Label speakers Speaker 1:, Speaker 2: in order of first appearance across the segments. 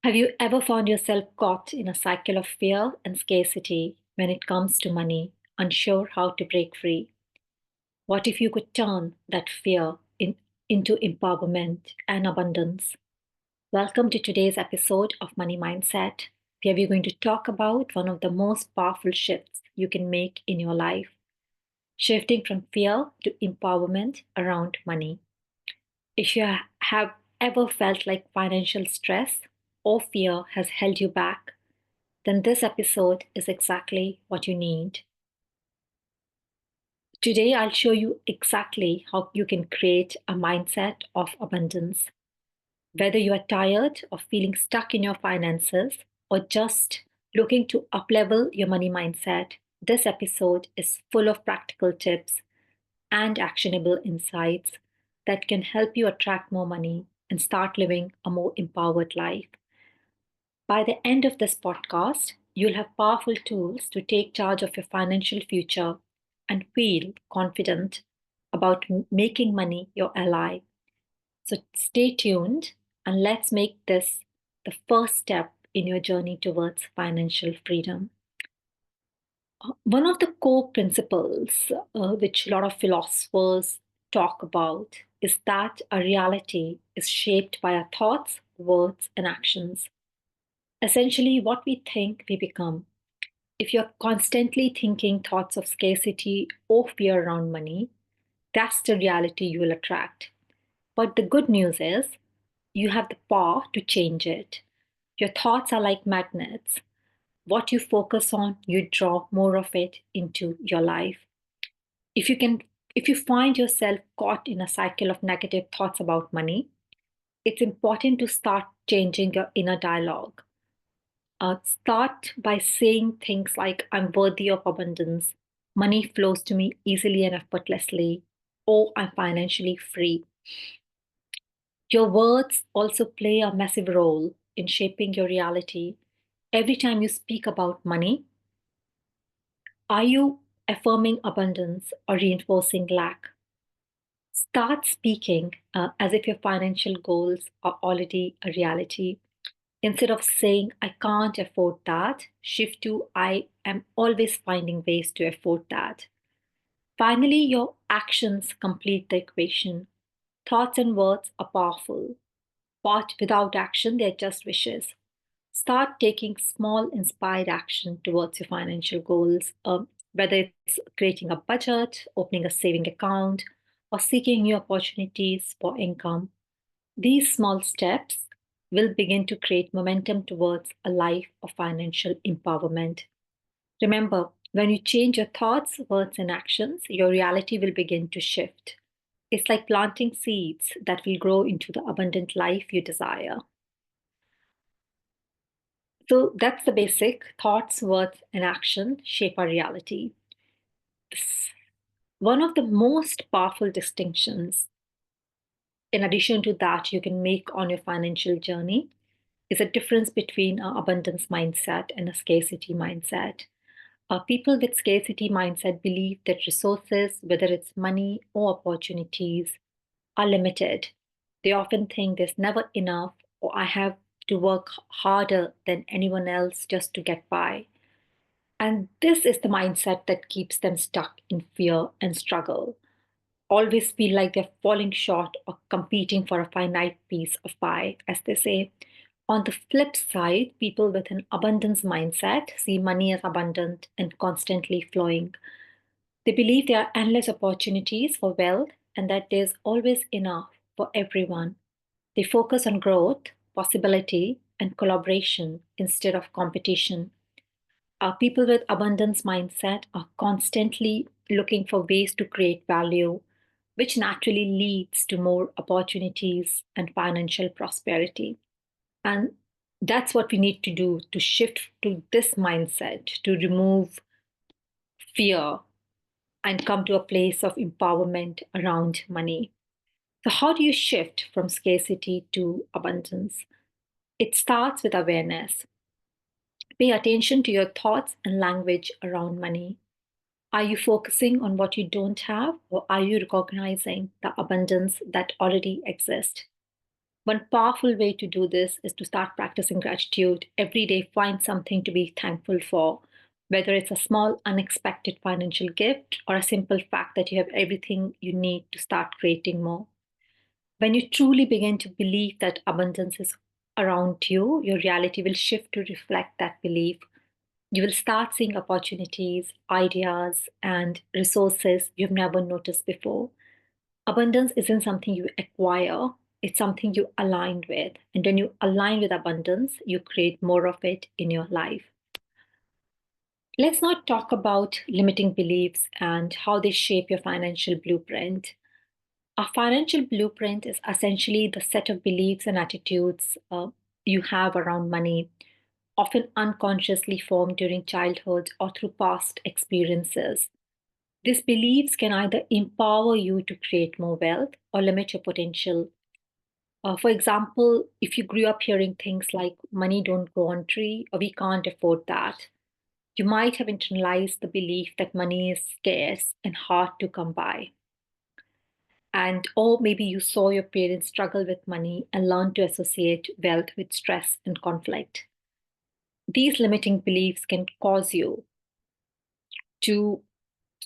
Speaker 1: Have you ever found yourself caught in a cycle of fear and scarcity when it comes to money, unsure how to break free? What if you could turn that into empowerment and abundance? Welcome to today's episode of Money Mindset, where we're going to talk about one of the most powerful shifts you can make in your life, shifting from fear to empowerment around money. If you have ever felt like financial stress or fear has held you back, then this episode is exactly what you need. Today, I'll show you exactly how you can create a mindset of abundance. Whether you are tired of feeling stuck in your finances or just looking to uplevel your money mindset, this episode is full of practical tips and actionable insights that can help you attract more money and start living a more empowered life. By the end of this podcast, you'll have powerful tools to take charge of your financial future and feel confident about making money your ally. So stay tuned and let's make this the first step in your journey towards financial freedom. One of the core principles which a lot of philosophers talk about is that our reality is shaped by our thoughts, words, and actions. Essentially, what we think, we become. If you're constantly thinking thoughts of scarcity or fear around money, that's the reality you will attract. But the good news is, you have the power to change it. Your thoughts are like magnets. What you focus on, you draw more of it into your life. If you can if you find yourself caught in a cycle of negative thoughts about money, it's important to start changing your inner dialogue. Start by saying things like, I'm worthy of abundance, money flows to me easily and effortlessly, or I'm financially free. Your words also play a massive role in shaping your reality. Every time you speak about money, are you affirming abundance or reinforcing lack? Start speaking as if your financial goals are already a reality. Instead of saying, I can't afford that, shift to, I am always finding ways to afford that. Finally, your actions complete the equation. Thoughts and words are powerful, but without action, they're just wishes. Start taking small, inspired action towards your financial goals, whether it's creating a budget, opening a saving account, or seeking new opportunities for income. These small steps will begin to create momentum towards a life of financial empowerment. Remember, when you change your thoughts, words, and actions, your reality will begin to shift. It's like planting seeds that will grow into the abundant life you desire. So that's the basic thoughts, words, and action shape our reality. One of the most powerful distinctions, in addition to that, you can make on your financial journey is a difference between an abundance mindset and a scarcity mindset. People with scarcity mindset believe that resources, whether it's money or opportunities, are limited. They often think there's never enough, or I have to work harder than anyone else just to get by. And this is the mindset that keeps them stuck in fear and struggle, always feel like they're falling short or competing for a finite piece of pie, as they say. On the flip side, people with an abundance mindset see money as abundant and constantly flowing. They believe there are endless opportunities for wealth and that there's always enough for everyone. They focus on growth, possibility, and collaboration instead of competition. People with abundance mindset are constantly looking for ways to create value, which naturally leads to more opportunities and financial prosperity. And that's what we need to do to shift to this mindset, to remove fear and come to a place of empowerment around money. So, how do you shift from scarcity to abundance? It starts with awareness. Pay attention to your thoughts and language around money. Are you focusing on what you don't have, or are you recognizing the abundance that already exists? One powerful way to do this is to start practicing gratitude. Every day, find something to be thankful for, whether it's a small, unexpected financial gift or a simple fact that you have everything you need to start creating more. When you truly begin to believe that abundance is around you, your reality will shift to reflect that belief. You will start seeing opportunities, ideas, and resources you've never noticed before. Abundance isn't something you acquire, it's something you align with. And when you align with abundance, you create more of it in your life. Let's now talk about limiting beliefs and how they shape your financial blueprint. A financial blueprint is essentially the set of beliefs and attitudes you have around money, often unconsciously formed during childhood or through past experiences. These beliefs can either empower you to create more wealth or limit your potential. For example, if you grew up hearing things like money don't grow on tree or we can't afford that, you might have internalized the belief that money is scarce and hard to come by. And or maybe you saw your parents struggle with money and learned to associate wealth with stress and conflict. These limiting beliefs can cause you to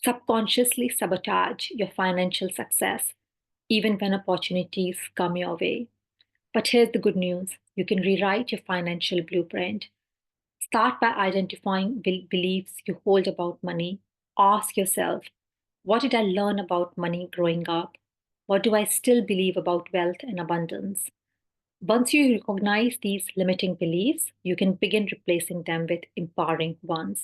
Speaker 1: subconsciously sabotage your financial success, even when opportunities come your way. But here's the good news: you can rewrite your financial blueprint. Start by identifying beliefs you hold about money. Ask yourself, what did I learn about money growing up? What do I still believe about wealth and abundance? Once you recognize these limiting beliefs, you can begin replacing them with empowering ones.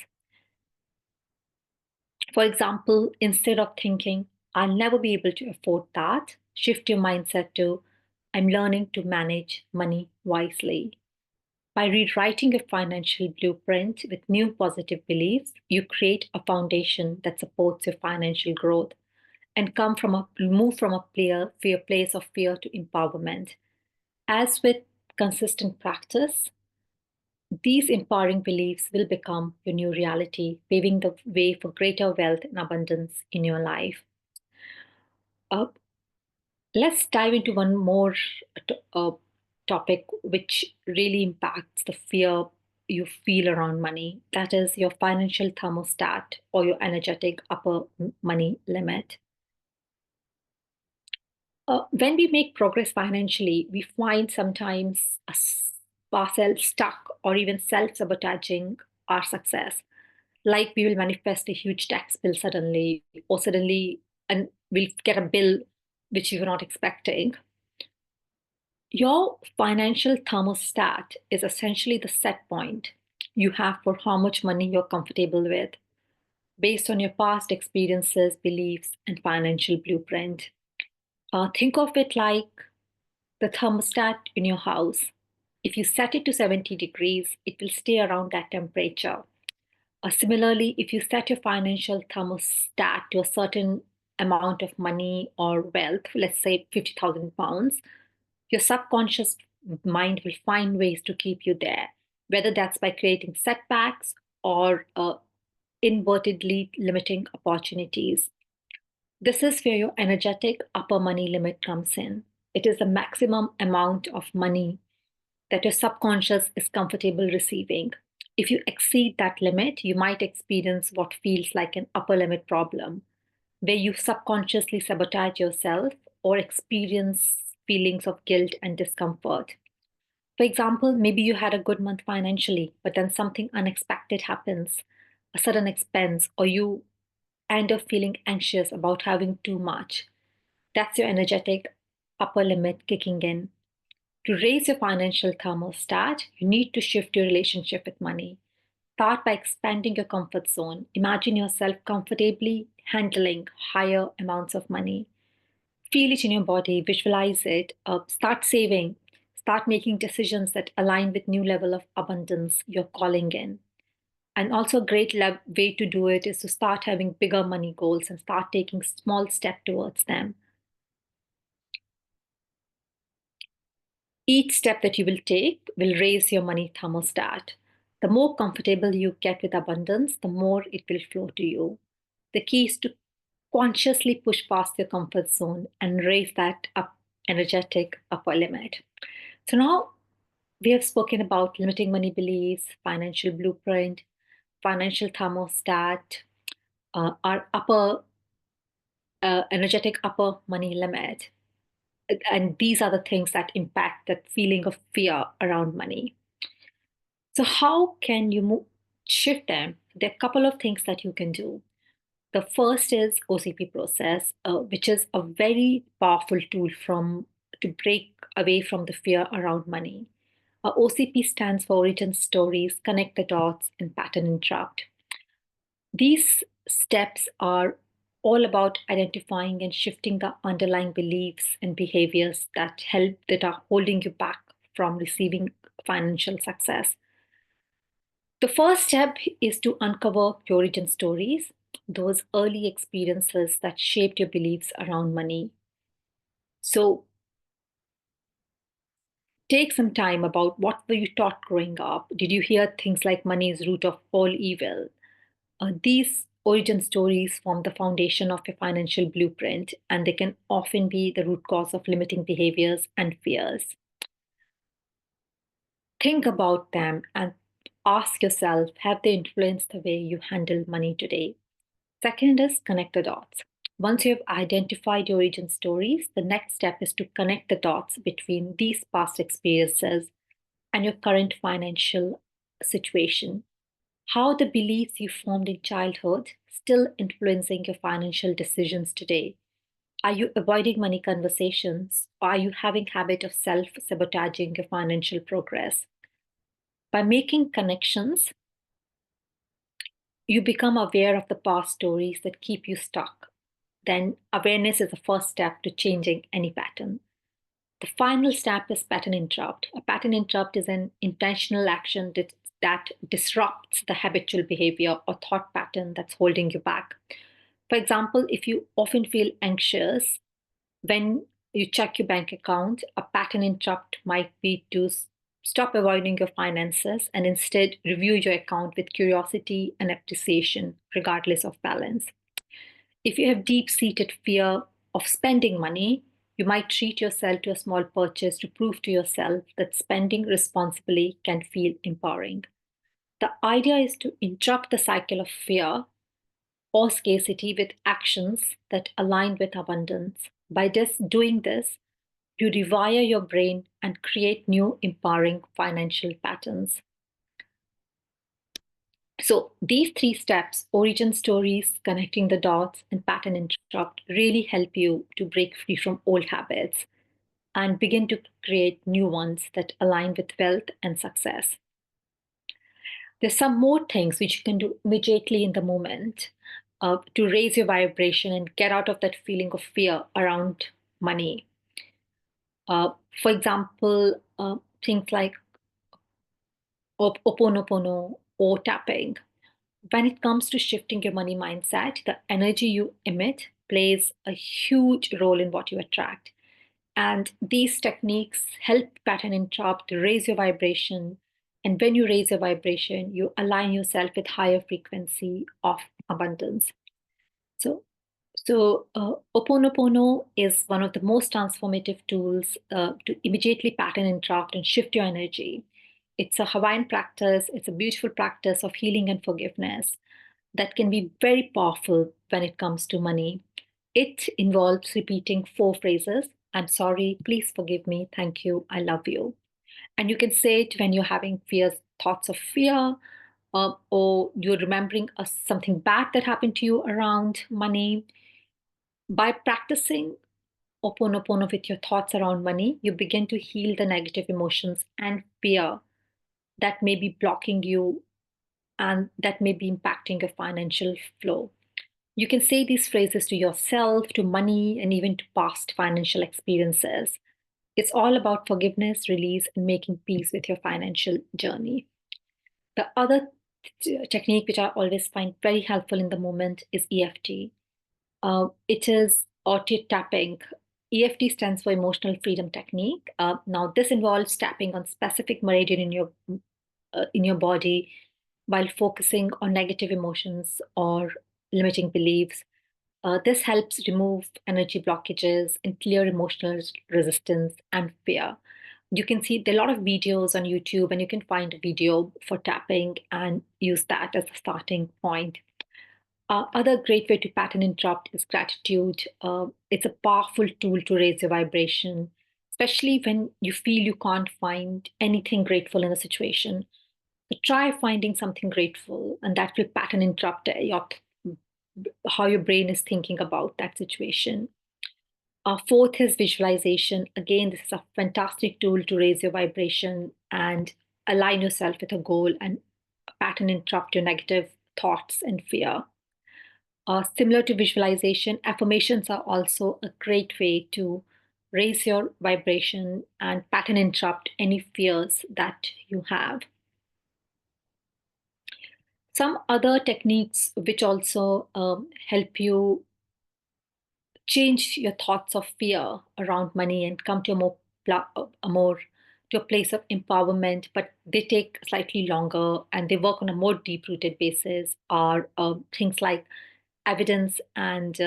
Speaker 1: For example, instead of thinking, I'll never be able to afford that, shift your mindset to, I'm learning to manage money wisely. By rewriting your financial blueprint with new positive beliefs, you create a foundation that supports your financial growth and move from a place of fear to empowerment. As with consistent practice, these empowering beliefs will become your new reality, paving the way for greater wealth and abundance in your life. Uh, let's dive into one more topic which really impacts the fear you feel around money. That is your financial thermostat or your energetic upper money limit. When we make progress financially, we find sometimes ourselves stuck or even self sabotaging our success. Like we will manifest a huge tax bill suddenly, or suddenly, and we'll get a bill which we were not expecting. Your financial thermostat is essentially the set point you have for how much money you're comfortable with, based on your past experiences, beliefs, and financial blueprint. Think of it like the thermostat in your house. If you set it to 70 degrees, it will stay around that temperature. Similarly, if you set your financial thermostat to a certain amount of money or wealth, let's say £50,000, your subconscious mind will find ways to keep you there, whether that's by creating setbacks or inadvertently limiting opportunities. This is where your energetic upper money limit comes in. It is the maximum amount of money that your subconscious is comfortable receiving. If you exceed that limit, you might experience what feels like an upper limit problem, where you subconsciously sabotage yourself or experience feelings of guilt and discomfort. For example, maybe you had a good month financially, but then something unexpected happens, a sudden expense, or you end up feeling anxious about having too much. That's your energetic upper limit kicking in. To raise your financial thermostat, you need to shift your relationship with money. Start by expanding your comfort zone. Imagine yourself comfortably handling higher amounts of money. Feel it in your body, visualize it, start saving, start making decisions that align with new level of abundance you're calling in. And also a great way to do it is to start having bigger money goals and start taking small step towards them. Each step that you will take will raise your money thermostat. The more comfortable you get with abundance, the more it will flow to you. The key is to consciously push past your comfort zone and raise that up energetic upper limit. So now we have spoken about limiting money beliefs, financial blueprint, financial thermostat, our upper energetic upper money limit. And these are the things that impact that feeling of fear around money. So, how can you shift them? There are a couple of things that you can do. The first is OCP process, which is a very powerful tool to break away from the fear around money. OCP stands for Origin Stories, Connect the Dots, and Pattern Interrupt. These steps are all about identifying and shifting the underlying beliefs and behaviors that are holding you back from receiving financial success. The first step is to uncover your origin stories, those early experiences that shaped your beliefs around money. So take some time about what were you taught growing up? Did you hear things like money is root of all evil? These origin stories form the foundation of your financial blueprint, and they can often be the root cause of limiting behaviors and fears. Think about them and ask yourself, have they influenced the way you handle money today? Second is connect the dots. Once you have identified your origin stories, the next step is to connect the dots between these past experiences and your current financial situation. How the beliefs you formed in childhood still influencing your financial decisions today? Are you avoiding money conversations, or are you having habit of self-sabotaging your financial progress? By making connections, you become aware of the past stories that keep you stuck. Then awareness is the first step to changing any pattern. The final step is pattern interrupt. A pattern interrupt is an intentional action that disrupts the habitual behavior or thought pattern that's holding you back. For example, if you often feel anxious when you check your bank account, a pattern interrupt might be to stop avoiding your finances and instead review your account with curiosity and appreciation, regardless of balance. If you have deep seated fear of spending money, you might treat yourself to a small purchase to prove to yourself that spending responsibly can feel empowering. The idea is to interrupt the cycle of fear or scarcity with actions that align with abundance. By just doing this, you rewire your brain and create new empowering financial patterns. So, these three steps origin stories, connecting the dots, and pattern interrupt really help you to break free from old habits and begin to create new ones that align with wealth and success. There's some more things which you can do immediately in the moment to raise your vibration and get out of that feeling of fear around money. For example, things like Oponopono or tapping. When it comes to shifting your money mindset, the energy you emit plays a huge role in what you attract. And these techniques help pattern interrupt, raise your vibration. And when you raise your vibration, you align yourself with higher frequency of abundance. So, so Oponopono is one of the most transformative tools to immediately pattern interrupt and shift your energy. It's a Hawaiian practice, it's a beautiful practice of healing and forgiveness that can be very powerful when it comes to money. It involves repeating four phrases: I'm sorry, please forgive me, thank you, I love you. And you can say it when you're having fears, thoughts of fear, or you're remembering something bad that happened to you around money. By practicing Oponopono with your thoughts around money, you begin to heal the negative emotions and fear that may be blocking you and that may be impacting your financial flow. You can say these phrases to yourself, to money, and even to past financial experiences. It's all about forgiveness, release, and making peace with your financial journey. The other technique, which I always find very helpful in the moment, is EFT. It is auto tapping. EFT stands for Emotional Freedom Technique. Now, this involves tapping on specific meridian in your body while focusing on negative emotions or limiting beliefs. This helps remove energy blockages and clear emotional resistance and fear. You can see there are a lot of videos on YouTube, and you can find a video for tapping and use that as a starting point. Other great way to pattern interrupt is gratitude. It's a powerful tool to raise your vibration, especially when you feel you can't find anything grateful in a situation. So try finding something grateful, and that will pattern interrupt how your brain is thinking about that situation. Fourth is visualization. Again, this is a fantastic tool to raise your vibration and align yourself with a goal and pattern interrupt your negative thoughts and fear. Similar to visualization, affirmations are also a great way to raise your vibration and pattern interrupt any fears that you have. Some other techniques which also help you change your thoughts of fear around money and come to a more to a place of empowerment, but they take slightly longer and they work on a more deep rooted basis, are things like evidence and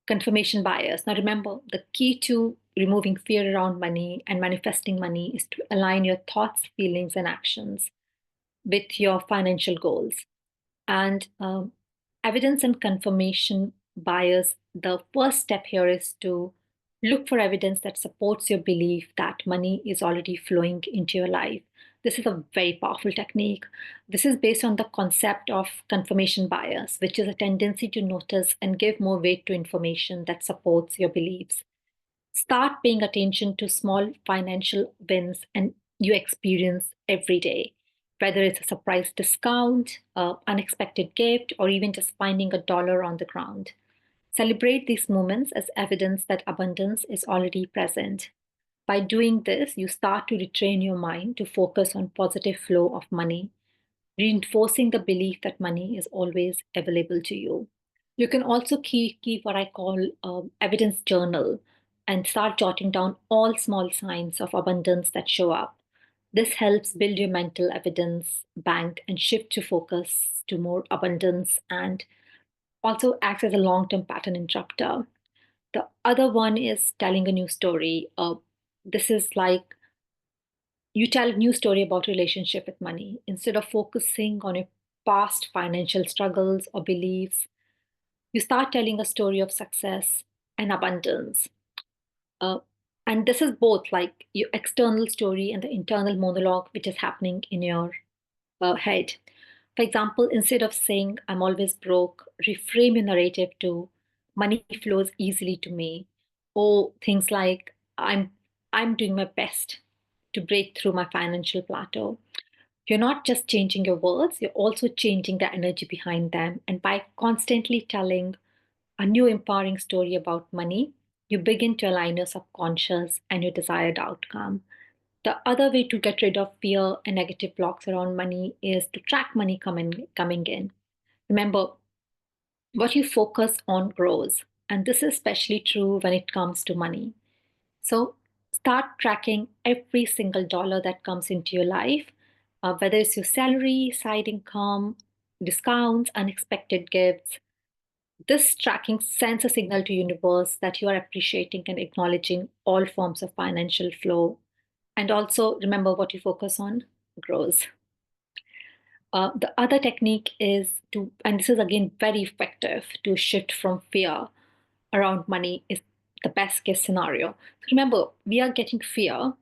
Speaker 1: confirmation bias. Now, remember, the key to removing fear around money and manifesting money is to align your thoughts, feelings, and actions with your financial goals. And evidence and confirmation bias, the first step here is to look for evidence that supports your belief that money is already flowing into your life. This is a very powerful technique. This is based on the concept of confirmation bias, which is a tendency to notice and give more weight to information that supports your beliefs. Start paying attention to small financial wins and you experience every day, whether it's a surprise discount, unexpected gift, or even just finding a dollar on the ground. Celebrate these moments as evidence that abundance is already present. By doing this, you start to retrain your mind to focus on positive flow of money, reinforcing the belief that money is always available to you. You can also keep what I call evidence journal and start jotting down all small signs of abundance that show up. This helps build your mental evidence bank and shift your focus to more abundance and also acts as a long term pattern interrupter. The other one is telling a new story. This is like you tell a new story about relationship with money instead of focusing on your past financial struggles or beliefs. You start telling a story of success and abundance. uh, and this is both like your external story and the internal monologue which is happening in your head. For example, instead of saying I'm always broke, reframe your narrative to money flows easily to me, or things like I'm doing my best to break through my financial plateau. You're not just changing your words, you're also changing the energy behind them. And by constantly telling a new empowering story about money, you begin to align your subconscious and your desired outcome. The other way to get rid of fear and negative blocks around money is to track money coming in. Remember, what you focus on grows. And this is especially true when it comes to money. So start tracking every single dollar that comes into your life, whether it's your salary, side income, discounts, unexpected gifts. This tracking sends a signal to universe that you are appreciating and acknowledging all forms of financial flow. And also remember what you focus on grows. The other technique is to, and this is again very effective to shift from fear around money, is the best case scenario. So remember, we are getting fear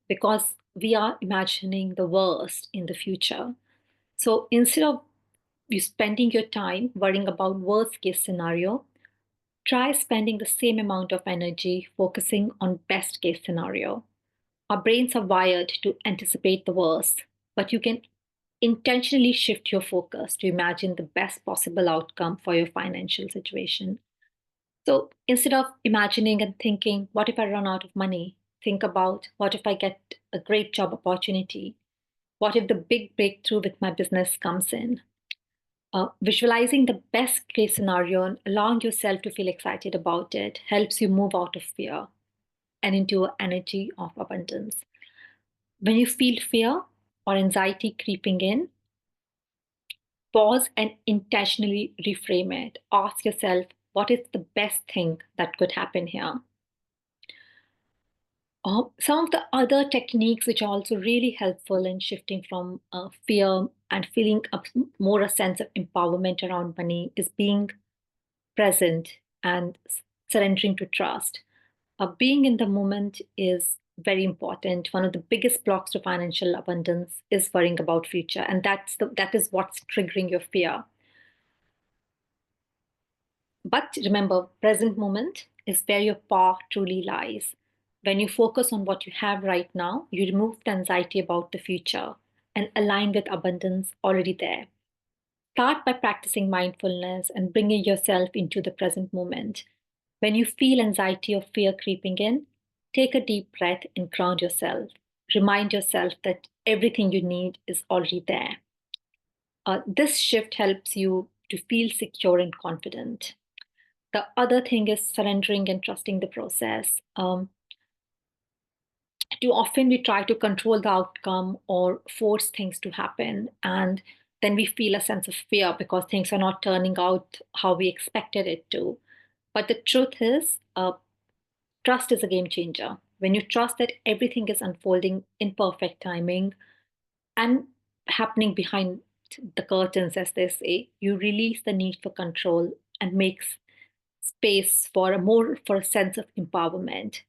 Speaker 1: because we are imagining the worst in the future. So instead of you spending your time worrying about worst case scenario, try spending the same amount of energy focusing on best case scenario. Our brains are wired to anticipate the worst, but you can intentionally shift your focus to imagine the best possible outcome for your financial situation. So instead of imagining and thinking, what if I run out of money? Think about, what if I get a great job opportunity? What if the big breakthrough with my business comes in? Visualizing the best case scenario and allowing yourself to feel excited about it helps you move out of fear and into an energy of abundance. When you feel fear or anxiety creeping in, Pause and intentionally reframe it. Ask yourself, what is the best thing that could happen here? Some of the other techniques which are also really helpful in shifting from fear and feeling more a sense of empowerment around money is being present and surrendering to trust. Being in the moment is very important. One of the biggest blocks to financial abundance is worrying about future, and that is what's triggering your fear. But remember, present moment is where your power truly lies. When you focus on what you have right now, you remove the anxiety about the future and align with abundance already there. Start by practicing mindfulness and bringing yourself into the present moment. When you feel anxiety or fear creeping in, take a deep breath and ground yourself. Remind yourself that everything you need is already there. This shift helps you to feel secure and confident. The other thing is surrendering and trusting the process. Too often we try to control the outcome or force things to happen, and then we feel a sense of fear because things are not turning out how we expected it to. But the truth is, trust is a game changer. When you trust that everything is unfolding in perfect timing and happening behind the curtains, as they say, you release the need for control and makes space for a sense of empowerment.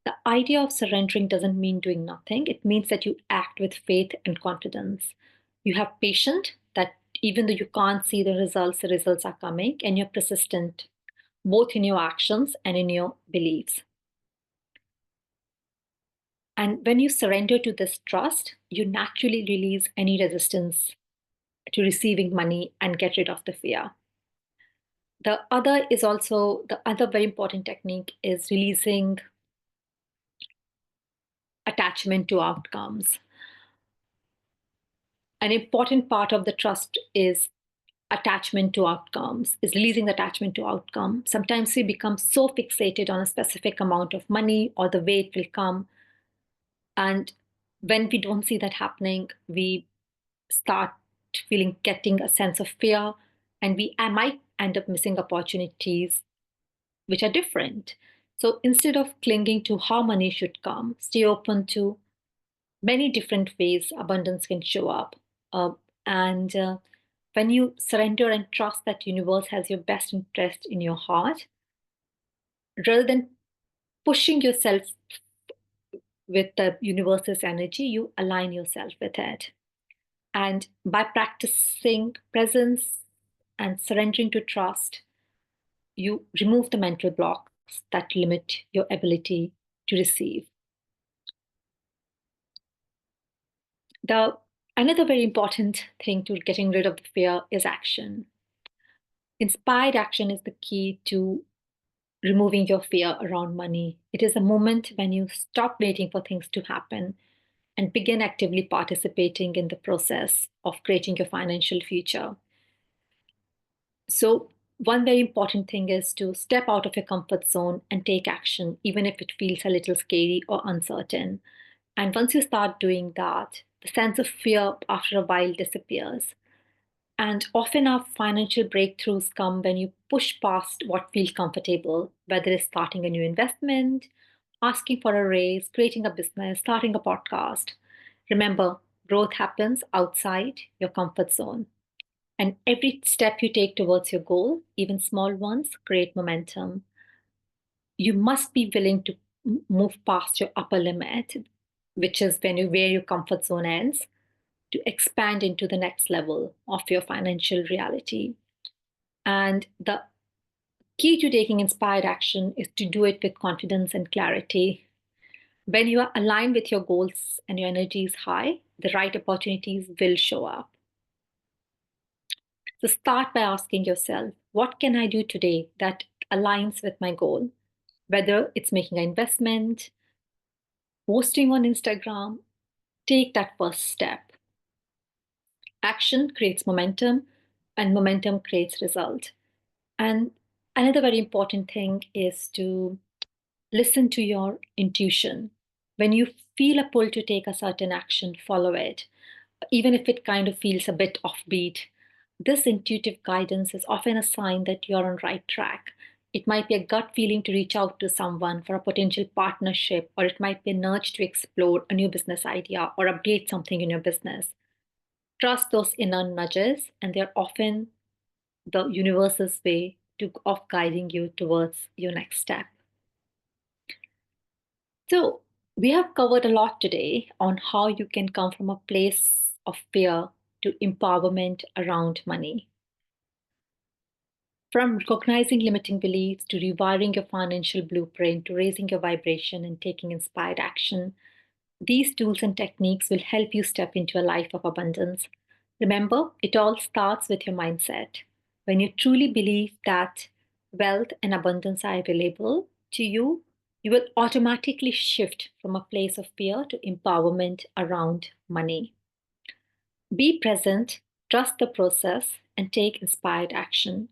Speaker 1: The idea of surrendering doesn't mean doing nothing. It means that you act with faith and confidence. You have patience that even though you can't see the results are coming, and you're persistent both in your actions and in your beliefs. And when you surrender to this trust, you naturally release any resistance to receiving money and get rid of the fear. The other very important technique is releasing attachment to outcomes. An important part of the trust is attachment to outcomes, is releasing the attachment to outcome. Sometimes we become so fixated on a specific amount of money or the way it will come. And when we don't see that happening, we start getting a sense of fear, and I might end up missing opportunities which are different. So instead of clinging to how money should come, stay open to many different ways abundance can show up. And when you surrender and trust that universe has your best interest in your heart, rather than pushing yourself with the universe's energy, you align yourself with it. And by practicing presence and surrendering to trust, you remove the mental blocks that limit your ability to receive. The Another very important thing to getting rid of the fear is action. Inspired action is the key to removing your fear around money. It is a moment when you stop waiting for things to happen and begin actively participating in the process of creating your financial future. So, one very important thing is to step out of your comfort zone and take action, even if it feels a little scary or uncertain. And once you start doing that, the sense of fear after a while disappears. And often our financial breakthroughs come when you push past what feels comfortable, whether it's starting a new investment, asking for a raise, creating a business, starting a podcast. Remember, growth happens outside your comfort zone. And every step you take towards your goal, even small ones, create momentum. You must be willing to move past your upper limit, which is where your comfort zone ends, to expand into the next level of your financial reality. And the key to taking inspired action is to do it with confidence and clarity. When you are aligned with your goals and your energy is high, the right opportunities will show up. So start by asking yourself, what can I do today that aligns with my goal? Whether it's making an investment, posting on Instagram, take that first step. Action creates momentum, and momentum creates result. And another very important thing is to listen to your intuition. When you feel a pull to take a certain action, follow it, even if it kind of feels a bit offbeat. This intuitive guidance is often a sign that you're on right track. It might be a gut feeling to reach out to someone for a potential partnership, or it might be a nudge to explore a new business idea or update something in your business. Trust those inner nudges, and they're often the universe's way of guiding you towards your next step. So, we have covered a lot today on how you can come from a place of fear to empowerment around money. From recognizing limiting beliefs to rewiring your financial blueprint to raising your vibration and taking inspired action, these tools and techniques will help you step into a life of abundance. Remember, it all starts with your mindset. When you truly believe that wealth and abundance are available to you, you will automatically shift from a place of fear to empowerment around money. Be present, trust the process, and take inspired action.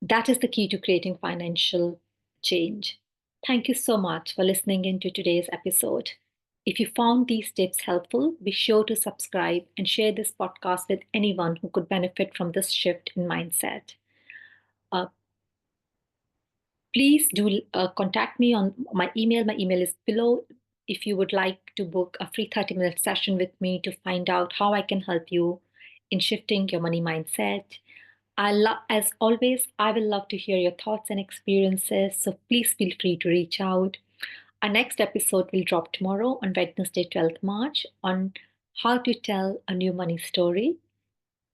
Speaker 1: That is the key to creating financial change. Thank you so much for listening into today's episode. If you found these tips helpful, be sure to subscribe and share this podcast with anyone who could benefit from this shift in mindset. Uh, Please do contact me on my email. My email is below. If you would like to book a free 30-minute session with me to find out how I can help you in shifting your money mindset. As always, I will love to hear your thoughts and experiences. So please feel free to reach out. Our next episode will drop tomorrow on Wednesday, 12th March, on how to tell a new money story.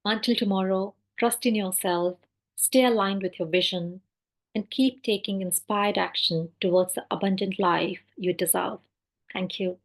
Speaker 1: Until tomorrow, trust in yourself, stay aligned with your vision, and keep taking inspired action towards the abundant life you deserve. Thank you.